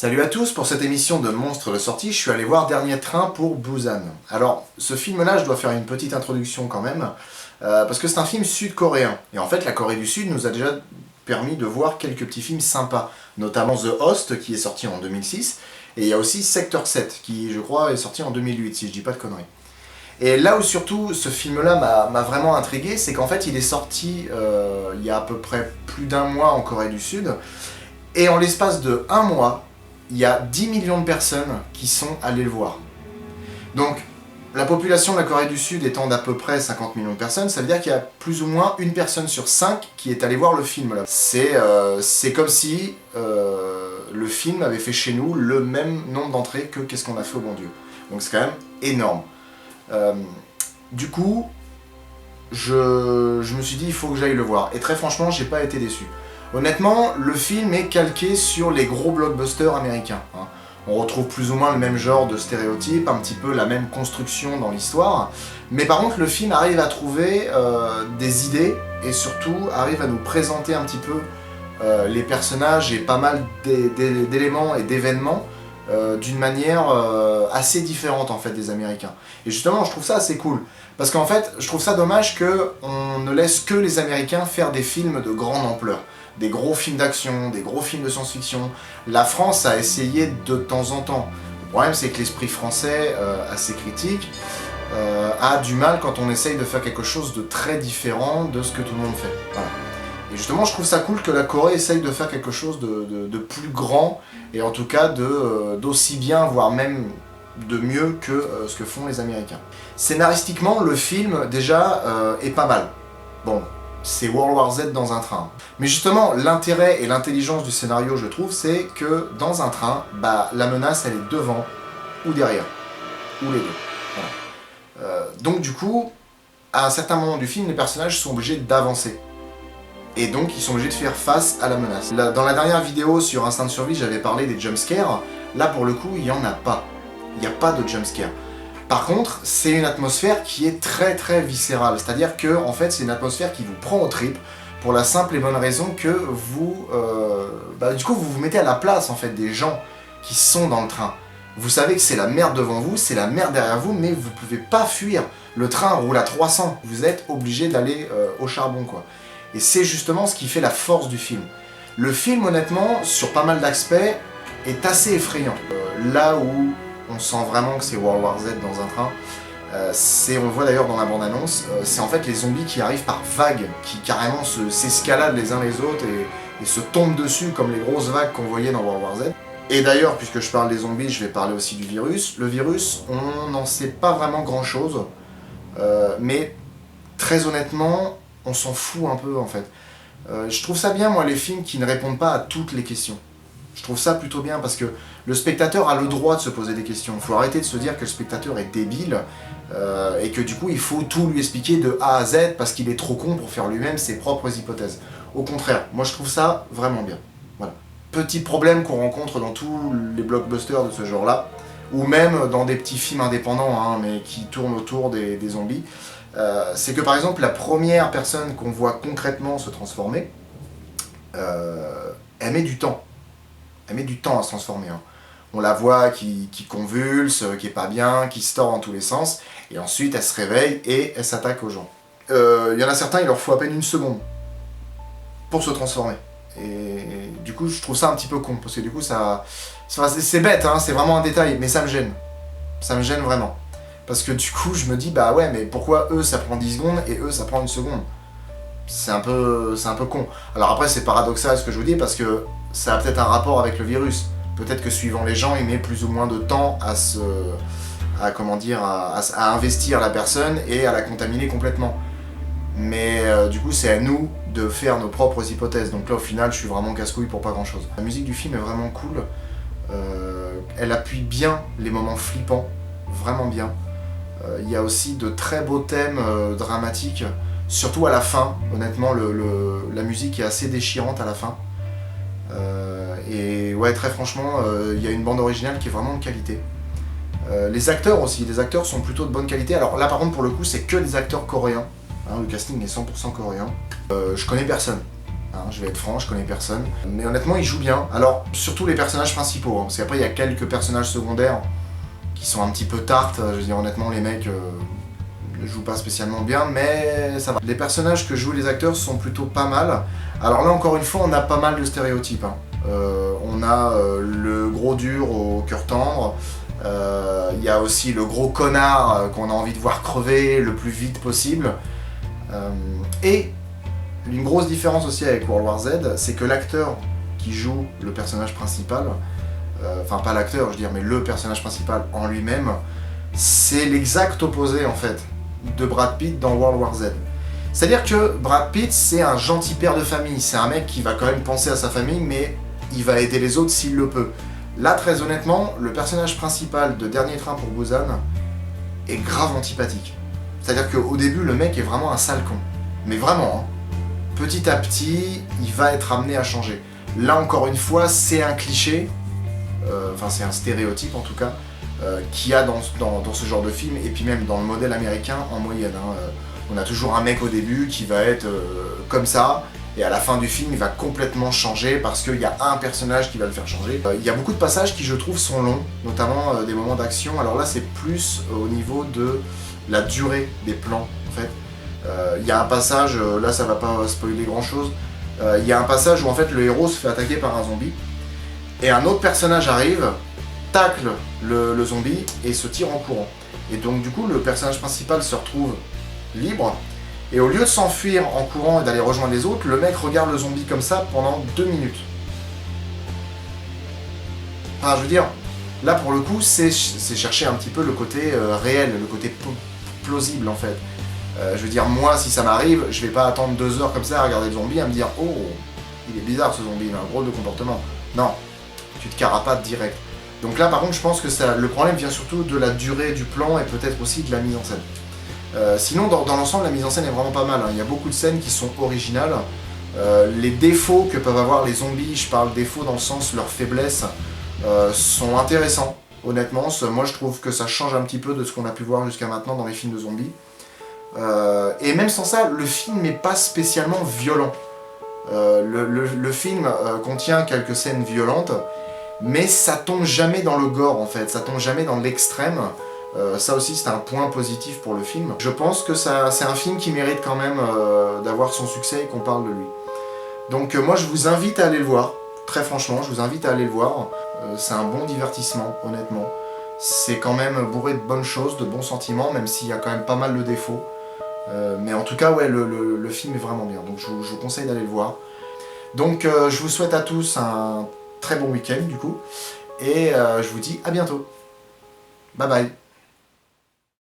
Salut à tous, pour cette émission de Monstres de sortie, je suis allé voir Dernier Train pour Busan. Alors, ce film-là, je dois faire une petite introduction quand même, parce que c'est un film sud-coréen. Et en fait, la Corée du Sud nous a déjà permis de voir quelques petits films sympas, notamment The Host, qui est sorti en 2006, et il y a aussi Sector 7, qui, je crois, est sorti en 2008, si je dis pas de conneries. Et là où surtout ce film-là m'a vraiment intrigué, c'est qu'en fait, il est sorti il y a à peu près plus d'un mois en Corée du Sud, et en l'espace de un mois, il y a 10 millions de personnes qui sont allées le voir. Donc, la population de la Corée du Sud étant d'à peu près 50 millions de personnes, ça veut dire qu'il y a plus ou moins une personne sur 5 qui est allée voir le film. C'est comme si le film avait fait chez nous le même nombre d'entrées que Qu'est-ce qu'on a fait au bon Dieu. Donc c'est quand même énorme. Du coup, je me suis dit il faut que j'aille le voir. Et très franchement, j'ai pas été déçu. Honnêtement, le film est calqué sur les gros blockbusters américains. On retrouve plus ou moins le même genre de stéréotypes, un petit peu la même construction dans l'histoire. Mais par contre, le film arrive à trouver des idées et surtout arrive à nous présenter un petit peu les personnages et pas mal d'éléments et d'événements d'une manière assez différente en fait des Américains. Et justement, je trouve ça assez cool. Parce qu'en fait, je trouve ça dommage qu'on ne laisse que les Américains faire des films de grande ampleur. Des gros films d'action, des gros films de science-fiction. La France a essayé de temps en temps. Le problème, c'est que l'esprit français, assez critique, a du mal quand on essaye de faire quelque chose de très différent de ce que tout le monde fait. Voilà. Et justement, je trouve ça cool que la Corée essaye de faire quelque chose de plus grand, et en tout cas d'aussi bien, voire même de mieux que ce que font les Américains. Scénaristiquement, le film, déjà, est pas mal. Bon, c'est World War Z dans un train. Mais justement, l'intérêt et l'intelligence du scénario, je trouve, c'est que dans un train, la menace, elle est devant ou derrière. Ou les deux. Voilà. Donc du coup, à un certain moment du film, les personnages sont obligés d'avancer. Et donc, ils sont obligés de faire face à la menace. Dans la dernière vidéo sur Instinct de survie, j'avais parlé des jumpscares. Là, pour le coup, il n'y en a pas. Il n'y a pas de jumpscare. Par contre, c'est une atmosphère qui est très très viscérale. C'est-à-dire que, en fait, c'est une atmosphère qui vous prend aux tripes pour la simple et bonne raison que vous... du coup, vous vous mettez à la place, en fait, des gens qui sont dans le train. Vous savez que c'est la merde devant vous, c'est la merde derrière vous, mais vous ne pouvez pas fuir. Le train roule à 300. Vous êtes obligé d'aller au charbon, quoi. Et c'est justement ce qui fait la force du film. Le film, honnêtement, sur pas mal d'aspects, est assez effrayant. Là où on sent vraiment que c'est World War Z dans un train, on le voit d'ailleurs dans la bande-annonce, c'est en fait les zombies qui arrivent par vagues, qui carrément s'escaladent les uns les autres et se tombent dessus comme les grosses vagues qu'on voyait dans World War Z. Et d'ailleurs, puisque je parle des zombies, je vais parler aussi du virus. Le virus, on n'en sait pas vraiment grand-chose, mais très honnêtement, on s'en fout un peu en fait. Je trouve ça bien, moi, les films qui ne répondent pas à toutes les questions. Je trouve ça plutôt bien parce que le spectateur a le droit de se poser des questions. Il faut arrêter de se dire que le spectateur est débile et que du coup il faut tout lui expliquer de A à Z parce qu'il est trop con pour faire lui-même ses propres hypothèses. Au contraire, moi je trouve ça vraiment bien. Voilà. Petit problème qu'on rencontre dans tous les blockbusters de ce genre-là, ou même dans des petits films indépendants mais qui tournent autour des zombies, c'est que par exemple la première personne qu'on voit concrètement se transformer, elle met du temps. Elle met du temps à se transformer. On la voit qui convulse, qui est pas bien, qui se tord dans tous les sens, et ensuite elle se réveille et elle s'attaque aux gens. Il y en a certains, il leur faut à peine une seconde pour se transformer. Et du coup, je trouve ça un petit peu con, parce que du coup, c'est bête, c'est vraiment un détail, mais ça me gêne. Ça me gêne vraiment. Parce que du coup, je me dis, bah ouais, mais pourquoi eux ça prend 10 secondes et eux ça prend une seconde? C'est un peu con. Alors après, c'est paradoxal ce que je vous dis, parce que ça a peut-être un rapport avec le virus. Peut-être que suivant les gens, il met plus ou moins de temps à investir la personne et à la contaminer complètement. Mais du coup, c'est à nous de faire nos propres hypothèses. Donc là, au final, je suis vraiment casse-couille pour pas grand-chose. La musique du film est vraiment cool. Elle appuie bien les moments flippants, vraiment bien. Il y a aussi de très beaux thèmes dramatiques, surtout à la fin. Honnêtement, la musique est assez déchirante à la fin. Et ouais, très franchement, il y a une bande originale qui est vraiment de qualité. Les acteurs aussi, les acteurs sont plutôt de bonne qualité. Alors là par contre pour le coup c'est que des acteurs coréens, le casting est 100% coréen. Je connais personne. hein, je vais être franc, je connais personne. Mais honnêtement, il joue bien. Alors, surtout les personnages principaux, hein, parce qu'après, il y a quelques personnages secondaires qui sont un petit peu tartes. Je veux dire, honnêtement, les mecs ne jouent pas spécialement bien, mais ça va. Les personnages que jouent les acteurs sont plutôt pas mal. Alors là, encore une fois, on a pas mal de stéréotypes. Hein. On a le gros dur au cœur tendre. Il y a aussi le gros connard qu'on a envie de voir crever le plus vite possible. Et une grosse différence aussi avec World War Z, c'est que l'acteur qui joue le personnage principal, enfin pas l'acteur je veux dire, mais le personnage principal en lui-même, c'est l'exact opposé en fait de Brad Pitt dans World War Z. C'est-à-dire que Brad Pitt c'est un gentil père de famille, c'est un mec qui va quand même penser à sa famille, mais il va aider les autres s'il le peut. Là, très honnêtement, le personnage principal de Dernier Train pour Busan est grave antipathique. C'est-à-dire qu'au début, le mec est vraiment un sale con. Mais vraiment, hein. Petit à petit, il va être amené à changer. Là, encore une fois, c'est un cliché, enfin c'est un stéréotype en tout cas, qu'il y a dans ce genre de film, et puis même dans le modèle américain en moyenne. Hein. On a toujours un mec au début qui va être comme ça, et à la fin du film, il va complètement changer parce qu'il y a un personnage qui va le faire changer. Il y a beaucoup de passages qui, je trouve, sont longs, notamment des moments d'action. Alors là, c'est plus au niveau de la durée des plans, en fait. Il y a un passage, là ça va pas spoiler grand-chose, il y a un passage où en fait le héros se fait attaquer par un zombie, et un autre personnage arrive, tacle le zombie et se tire en courant. Et donc du coup, le personnage principal se retrouve libre. Et au lieu de s'enfuir en courant et d'aller rejoindre les autres, le mec regarde le zombie comme ça pendant 2 minutes. Enfin, je veux dire, là pour le coup, c'est chercher un petit peu le côté réel, le côté plausible en fait. Je veux dire, moi, si ça m'arrive, je vais pas attendre 2 heures comme ça à regarder le zombie et à me dire « Oh, il est bizarre ce zombie, il a un drôle de comportement. » Non, tu te carapates direct. Donc là, par contre, je pense que le problème vient surtout de la durée du plan et peut-être aussi de la mise en scène. Sinon, dans l'ensemble, la mise en scène est vraiment pas mal. Hein. Il y a beaucoup de scènes qui sont originales. Les défauts que peuvent avoir les zombies, je parle défauts dans le sens leurs faiblesses, sont intéressants, honnêtement. Moi, je trouve que ça change un petit peu de ce qu'on a pu voir jusqu'à maintenant dans les films de zombies. Et même sans ça, le film n'est pas spécialement violent. Le film contient quelques scènes violentes, mais ça tombe jamais dans le gore en fait, ça tombe jamais dans l'extrême. Ça aussi c'est un point positif pour le film. Je pense que c'est un film qui mérite quand même d'avoir son succès et qu'on parle de lui. Donc moi je vous invite à aller le voir, très franchement je vous invite à aller le voir. C'est un bon divertissement honnêtement. C'est quand même bourré de bonnes choses, de bons sentiments, même s'il y a quand même pas mal de défauts. Mais en tout cas ouais le film est vraiment bien, donc je vous conseille d'aller le voir. Donc je vous souhaite à tous un très bon week-end du coup, et je vous dis à bientôt. Bye bye.